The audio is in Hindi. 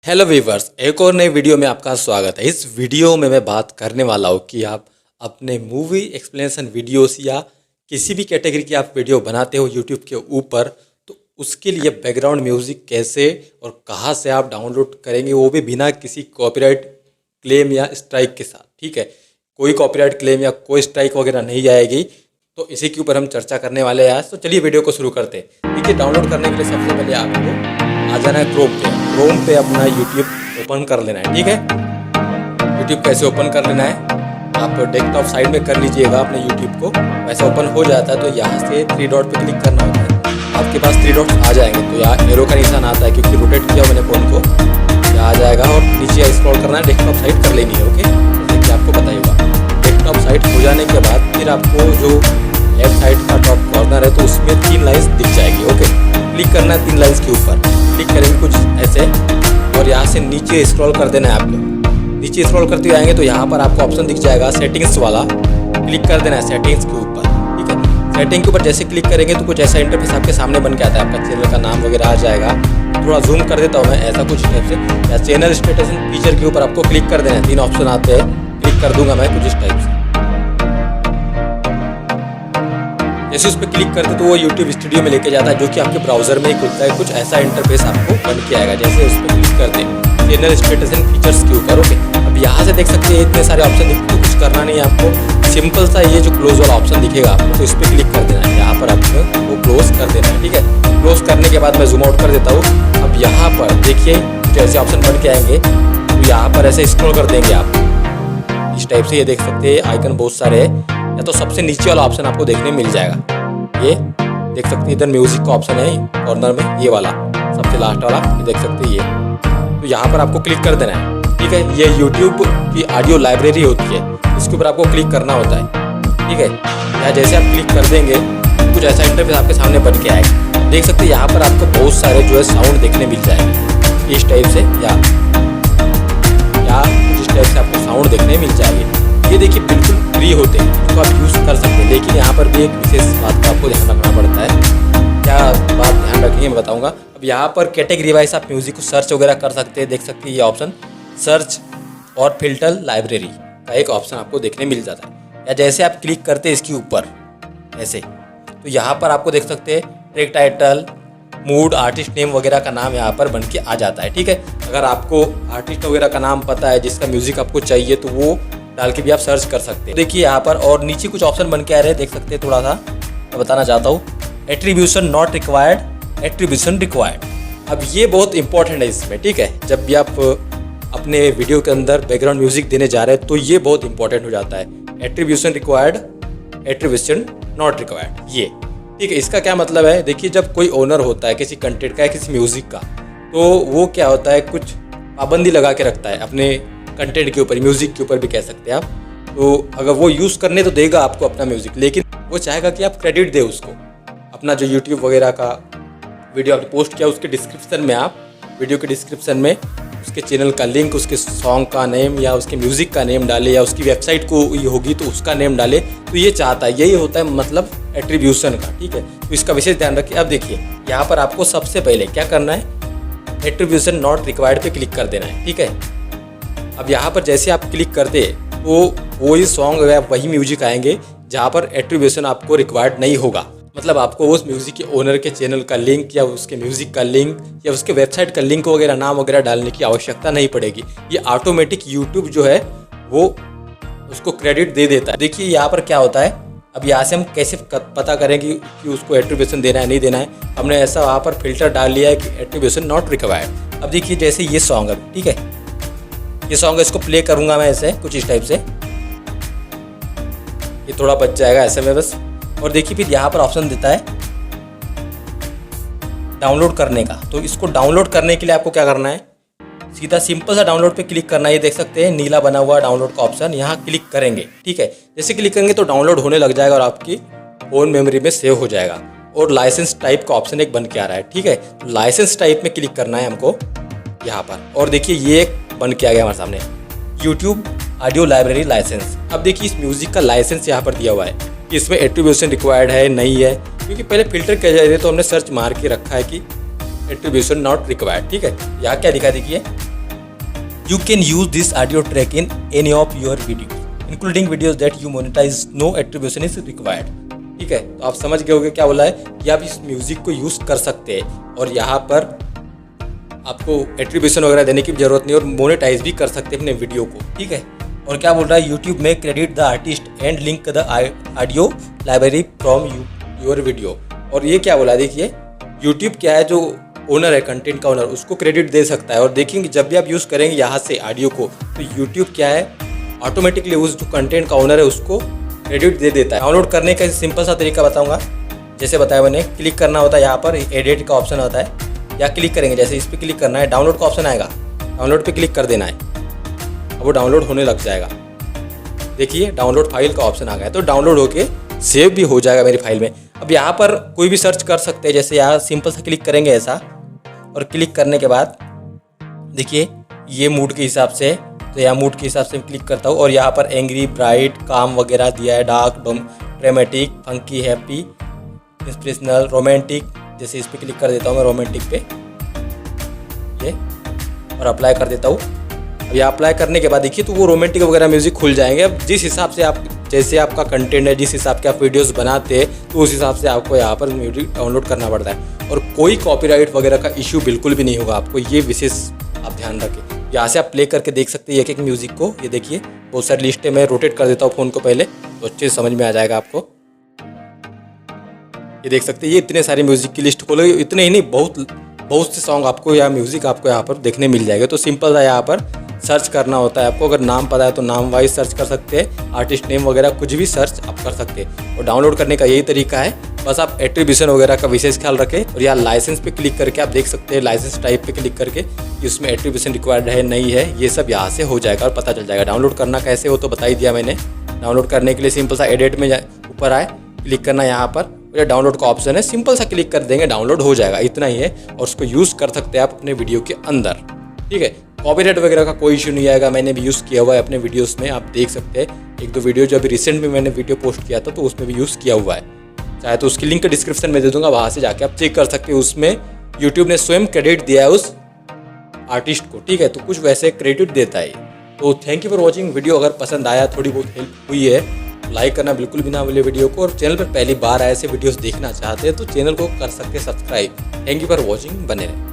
हेलो वीवर्स, एक और नई वीडियो में आपका स्वागत है। इस वीडियो में मैं बात करने वाला हूँ कि आप अपने मूवी एक्सप्लेनेशन वीडियोस या किसी भी कैटेगरी की आप वीडियो बनाते हो यूट्यूब के ऊपर, तो उसके लिए बैकग्राउंड म्यूज़िक कैसे और कहाँ से आप डाउनलोड करेंगे, वो भी बिना किसी कॉपीराइट क्लेम या स्ट्राइक के साथ। ठीक है, कोई कॉपीराइट क्लेम या कोई स्ट्राइक वगैरह नहीं आएगी, तो इसी के ऊपर हम चर्चा करने वाले हैं आज। तो चलिए वीडियो को शुरू करते हैं। देखिए, डाउनलोड करने के लिए सबसे पहले आपको आ जाना है क्रोम पे अपना यूट्यूब ओपन कर लेना है। ठीक है, यूट्यूब कैसे ओपन कर लेना है, आप डेस्कटॉप साइड में कर लीजिएगा अपने यूट्यूब को। वैसे ओपन हो जाता है तो यहाँ से 3 डॉट पे क्लिक करना होता है। आपके पास 3 डॉट्स आ जाएंगे तो यहाँ एरो का निशान आता है, क्योंकि रोटेट किया मैंने फ़ोन को, यहाँ आ जाएगा और नीचे स्क्रॉल करना है, डेस्कटॉप साइड कर लेनी है। ओके, जैसे कि आपको पता ही होगा। डेस्कटॉप साइड हो जाने के बाद फिर आपको जो लेफ्ट साइड का टॉप कॉर्नर है तो उसमें 3 लाइन्स दिख जाएगी। ओके, क्लिक करना है 3 लाइन्स के ऊपर, क्लिक करेंगे कुछ ऐसे और यहाँ से नीचे स्क्रॉल कर देना है आपको। नीचे स्क्रॉल करते आएंगे तो यहाँ पर आपको ऑप्शन दिख जाएगा सेटिंग्स वाला, क्लिक कर देना है सेटिंग्स के ऊपर। ठीक है, सेटिंग के ऊपर जैसे क्लिक करेंगे तो कुछ ऐसा इंटरफेस आपके सामने बन के आता है, आपका चैनल का नाम वगैरह आ जाएगा। थोड़ा जूम कर देता हूँ मैं, ऐसा कुछ टाइप से। या चैनल स्टेटस फीचर के ऊपर आपको क्लिक कर देना है, 3 ऑप्शन आते हैं, क्लिक कर दूंगा मैं कुछ इस टाइप से। जैसे उस पर क्लिक करते तो वो YouTube स्टूडियो में लेके जाता है, जो कि आपके ब्राउजर में ही खुलता है। कुछ ऐसा इंटरफेस आपको बन के आएगा। जैसे उस पर क्लिक करते हैं चैनल स्टेटस एंड फीचर्स के ऊपर। ओके, अब यहाँ से देख सकते हैं इतने सारे ऑप्शन दिखते, तो कुछ करना नहीं है आपको। सिंपल सा ये जो क्लोज वाला ऑप्शन दिखेगा आपको, तो इस पर क्लिक कर देना है। यहाँ पर आपको वो क्लोज कर देना है। ठीक है, क्लोज करने के बाद मैं जूम आउट कर देता हूँ। अब यहाँ पर देखिए कुछ ऐसे ऑप्शन बन के आएंगे, तो यहाँ पर ऐसे स्क्रॉल कर देंगे आप इस टाइप से। ये देख सकते हैं आइकन बहुत सारे हैं, या तो सबसे नीचे वाला ऑप्शन आपको देखने मिल जाएगा। ये देख सकते हैं इधर म्यूजिक का ऑप्शन है कॉर्नर में, ये वाला सबसे लास्ट वाला, ये देख सकते हैं ये। तो यहाँ पर आपको क्लिक कर देना है। ठीक है, ये YouTube की ऑडियो लाइब्रेरी होती है, इसके ऊपर आपको क्लिक करना होता है। ठीक है, या जैसे आप क्लिक कर देंगे कुछ ऐसा इंटरफेस आपके सामने बन के आएगा। देख सकते हैं यहाँ पर आपको बहुत सारे जो है साउंड देखने मिल जाएंगे इस टाइप से, या इस टाइप से आपको साउंड देखने मिल जाएगी। ये देखिए बिल्कुल फ्री होते हैं, इसको आप यूज़ कर सकते हैं। लेकिन यहाँ पर भी एक विशेष बात का आपको ध्यान रखना पड़ता है। क्या बात ध्यान रखेंगे मैं बताऊँगा। अब यहाँ पर कैटेगरी वाइज आप म्यूज़िक को सर्च वगैरह कर सकते हैं। देख सकते हैं ये ऑप्शन सर्च और फिल्टर लाइब्रेरी का एक ऑप्शन आपको देखने मिल जाता है। या जैसे आप क्लिक करते हैं इसके ऊपर ऐसे, तो यहाँ पर आपको देख सकते हैं track title, mood, artist name वगैरह का नाम यहाँ पर बन के आ जाता है। ठीक है, अगर आपको आर्टिस्ट वगैरह का नाम पता है जिसका म्यूज़िक आपको चाहिए, तो वो डाल के भी आप सर्च कर सकते हैं। देखिए यहाँ पर और नीचे कुछ ऑप्शन बन के आ रहे हैं, देख सकते हैं। थोड़ा सा मैं बताना चाहता हूँ, attribution not required, attribution required. अब ये बहुत इंपॉर्टेंट है इसमें। ठीक है, जब भी आप अपने वीडियो के अंदर बैकग्राउंड म्यूजिक देने जा रहे हैं तो ये बहुत इंपॉर्टेंट हो जाता है। Attribution required, attribution not required, ये। ठीक है, इसका क्या मतलब है, देखिए जब कोई ओनर होता है किसी कंटेंट का या किसी म्यूजिक का, तो वो क्या होता है, कुछ पाबंदी लगा के रखता है अपने कंटेंट के ऊपर, म्यूज़िक के ऊपर भी कह सकते हैं आप। तो अगर वो यूज़ करने तो देगा आपको अपना म्यूज़िक, लेकिन वो चाहेगा कि आप क्रेडिट दे उसको। अपना जो यूट्यूब वगैरह का वीडियो आपने पोस्ट किया उसके डिस्क्रिप्शन में, आप वीडियो के डिस्क्रिप्शन में उसके चैनल का लिंक, उसके सॉन्ग का नेम या उसके म्यूज़िक का नेम डाले, या उसकी वेबसाइट को ये होगी तो उसका नेम डाले। तो ये चाहता है, यही होता है मतलब एट्रीब्यूशन का। ठीक है, तो इसका विशेष ध्यान रखिए। अब देखिए यहाँ पर आपको सबसे पहले क्या करना है, एट्रीब्यूशन नॉट रिक्वायर्ड पे क्लिक कर देना है। ठीक है, अब यहाँ पर जैसे आप क्लिक करते तो वही सॉन्ग या वही म्यूजिक आएंगे जहाँ पर एट्रीब्यूशन आपको रिक्वायर्ड नहीं होगा। मतलब आपको उस म्यूज़िक के ओनर के चैनल का लिंक या उसके म्यूज़िक का लिंक या उसके वेबसाइट का लिंक वगैरह, नाम वगैरह डालने की आवश्यकता नहीं पड़ेगी। ये ऑटोमेटिक यूट्यूब जो है वो उसको क्रेडिट दे देता है। देखिए यहाँ पर क्या होता है, अब यहाँ से हम कैसे पता करेंगे कि उसको एट्रीब्यूशन देना है नहीं देना है। हमने ऐसा वहाँ पर फिल्टर डाल लिया है कि एट्रीब्यूशन नॉट रिक्वायर्ड। अब देखिए जैसे ये सॉन्ग है, ठीक है, ये सॉन्ग इसको प्ले करूंगा मैं ऐसे कुछ इस टाइप से, ये थोड़ा बच जाएगा ऐसे में बस। और देखिए फिर यहाँ पर ऑप्शन देता है डाउनलोड करने का। तो इसको डाउनलोड करने के लिए आपको क्या करना है, सीधा सिंपल सा डाउनलोड पे क्लिक करना है। ये देख सकते हैं नीला बना हुआ डाउनलोड का ऑप्शन, यहाँ क्लिक करेंगे। ठीक है, जैसे क्लिक करेंगे तो डाउनलोड होने लग जाएगा और आपकी फोन मेमोरी में सेव हो जाएगा। और लाइसेंस टाइप का ऑप्शन एक बन के आ रहा है। ठीक है, तो लाइसेंस टाइप में क्लिक करना है हमको यहाँ पर। और देखिए ये बन के आ गया हमारे सामने, यूट्यूब ऑडियो लाइब्रेरी लाइसेंस। अब देखिए इस म्यूजिक का लाइसेंस यहाँ पर दिया हुआ है कि इसमें एट्रीब्यूशन रिक्वायर्ड है नहीं है, क्योंकि पहले फिल्टर किया जाए तो हमने सर्च मार के रखा है कि एट्रीब्यूशन नॉट रिक्वायर्ड। ठीक है, यहाँ क्या दिखा देखिए You can use this audio track in any of your videos, including videos that you monetize. No attribution is required. ठीक है, तो आप समझ गए होंगे क्या बोला है कि आप इस म्यूजिक को यूज़ कर सकते हैं और यहाँ पर आपको एट्रीब्यूशन वगैरह देने की जरूरत नहीं और मोनेटाइज भी कर सकते हैं अपने वीडियो को। ठीक है, और क्या बोल रहा है, यूट्यूब में credit the artist and link the audio library from your video. और ये क्या बोला है, देखिए यूट्यूब क्या है, जो ओनर है, कंटेंट का ओनर, उसको क्रेडिट दे सकता है। और देखेंगे जब भी आप यूज़ करेंगे यहाँ से ऑडियो को, तो यूट्यूब क्या है, ऑटोमेटिकली उस जो कंटेंट का ओनर है उसको क्रेडिट दे देता है। डाउनलोड करने का सिंपल सा तरीका बताऊंगा। जैसे बताया मैंने, क्लिक करना होता है, यहाँ पर एडिट का ऑप्शन होता है, या क्लिक करेंगे, जैसे इस पर क्लिक करना है, डाउनलोड का ऑप्शन आएगा, डाउनलोड पे क्लिक कर देना है, अब वो डाउनलोड होने लग जाएगा। देखिए डाउनलोड फाइल का ऑप्शन आ गया, तो डाउनलोड होके सेव भी हो जाएगा मेरी फाइल में। अब यहाँ पर कोई भी सर्च कर सकते हैं, जैसे यहाँ सिंपल सा क्लिक करेंगे ऐसा, और क्लिक करने के बाद देखिए ये मूड के हिसाब से, तो यहाँ मूड के हिसाब से क्लिक करता हूँ और यहाँ पर एंग्री, ब्राइट, काम वगैरह दिया है, dark, dramatic, funky, happy, inspirational, romantic. जैसे इस पर क्लिक कर देता हूँ मैं रोमांटिक पे, ये, और अप्लाई कर देता हूँ। अब ये अप्लाई करने के बाद देखिए तो वो रोमांटिक वगैरह म्यूजिक खुल जाएंगे। अब जिस हिसाब से आप, जैसे आपका कंटेंट है, जिस हिसाब के आप वीडियोस बनाते हैं, तो उस हिसाब से आपको यहाँ पर म्यूजिक डाउनलोड करना पड़ता है और कोई कॉपीराइट वगैरह का इश्यू बिल्कुल भी नहीं होगा आपको, ये विशेष आप ध्यान रखें। यहाँ से आप प्ले करके देख सकते हैं एक एक म्यूजिक को। ये देखिए बहुत सारी लिस्ट है, मैं रोटेट कर देता हूँ फ़ोन को पहले, तो अच्छे से समझ में आ जाएगा आपको। ये देख सकते हैं, ये इतने सारे म्यूजिक की लिस्ट खोलो, इतने ही नहीं, बहुत से सॉन्ग आपको या म्यूजिक आपको यहाँ पर देखने मिल जाएगा। तो सिंपल सा यहाँ पर सर्च करना होता है आपको। अगर नाम पता है तो नाम वाइज सर्च कर सकते हैं, आर्टिस्ट नेम वगैरह कुछ भी सर्च आप कर सकते हैं। और डाउनलोड करने का यही तरीका है, बस आप एट्रीब्यूशन वगैरह का विशेष ख्याल रखें। और यहाँ लाइसेंस पे क्लिक करके आप देख सकते हैं, लाइसेंस टाइप पे क्लिक करके कि उसमें एट्रीब्यूशन रिक्वायर्ड है नहीं है, ये सब यहाँ से हो जाएगा और पता चल जाएगा। डाउनलोड करना कैसे हो तो बता ही दिया मैंने। डाउनलोड करने के लिए सिंपल सा एडिट में ऊपर आए, क्लिक करना यहाँ पर, ये डाउनलोड का ऑप्शन है, सिंपल सा क्लिक कर देंगे, डाउनलोड हो जाएगा, इतना ही है। और उसको यूज़ कर सकते हैं आप अपने वीडियो के अंदर। ठीक है, कॉपीराइट वगैरह का कोई इशू नहीं आएगा, मैंने भी यूज़ किया हुआ है अपने वीडियोस में, आप देख सकते हैं। एक दो वीडियो जो अभी रिसेंट में मैंने वीडियो पोस्ट किया था तो उसमें भी यूज़ किया हुआ है, चाहे तो उसकी लिंक डिस्क्रिप्शन में दे दूंगा, वहाँ से जाके आप चेक कर सकते हैं। उसमें यूट्यूब ने स्वयं क्रेडिट दिया है उस आर्टिस्ट को। ठीक है, तो कुछ वैसे क्रेडिट देता है। तो thank you for watching. Video अगर पसंद आया, थोड़ी बहुत हेल्प हुई है, लाइक करना बिल्कुल भी ना भूलिए वीडियो को। और चैनल पर पहली बार ऐसे वीडियोस देखना चाहते हैं तो चैनल को कर सकते हैं subscribe. Thank you for watching, बने रहें।